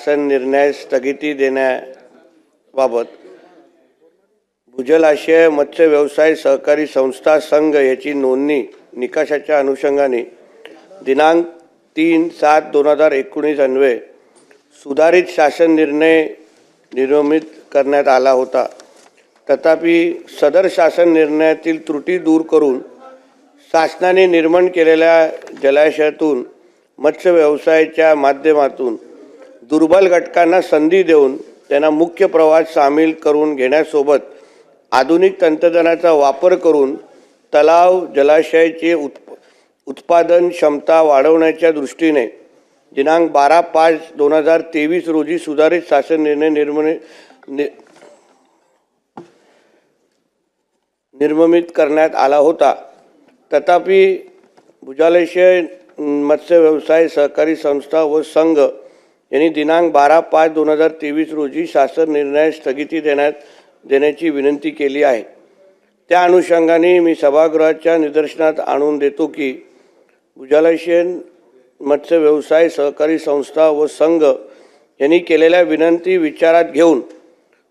शासन निर्णय स्थगिती देण्याबाबत भूजलाशय मत्स्य व्यवसाय सहकारी संस्था संघ याची नोंदणी निकषाच्या अनुषंगाने दिनांक 3/7/2019 अन्वये सुधारित शासन निर्णय निर्गमित करण्यात आला होता। तथापि सदर शासन निर्णयातील त्रुटी दूर करून शासनाने निर्माण केलेल्या जलाशयातून मत्स्य व्यवसायाच्या माध्यमातून दुर्बल घटकांना संधी देऊन त्यांना मुख्य प्रवाहात सामील करून घेण्यासोबत आधुनिक तंत्रज्ञानाचा वापर करून तलाव जलाशयाची उत्पादन क्षमता वाढवण्याच्या दृष्टीने दिनांक 12/5/2023 रोजी सुधारित शासन निर्णय निर्गमित करण्यात आला होता। तथापि भूजलाशय मत्स्य व्यवसाय सहकारी संस्था व संघ यांनी दिनांक 12/5/2023 रोजी शासन निर्णय स्थगिती देण्याची विनंती केली आहे। त्या अनुषंगाने मी सभागृहाच्या निदर्शनात आणून देतो की भूजलाशय मत्स्य व्यवसाय सहकारी संस्था व संघ यांनी केलेल्या विनंती विचारात घेऊन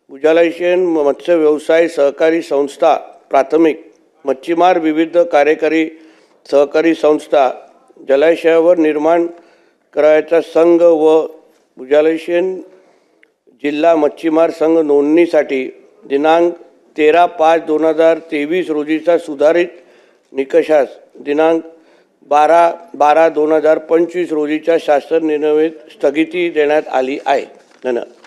भूजलाशय मत्स्य व्यवसाय सहकारी संस्था प्राथमिक मच्छीमार विविध कार्यकारी सहकारी संस्था जलाशयावर निर्माण करायचा संघ व भूजलाशय जिल्हा मच्छीमार संघ नोंदणीसाठी दिनांक 13/5/2023 रोजीचा सुधारित निकषास दिनांक 12/12/2025 रोजीच्या शासन निर्णयात स्थगिती देण्यात आली आहे। धन्यवाद।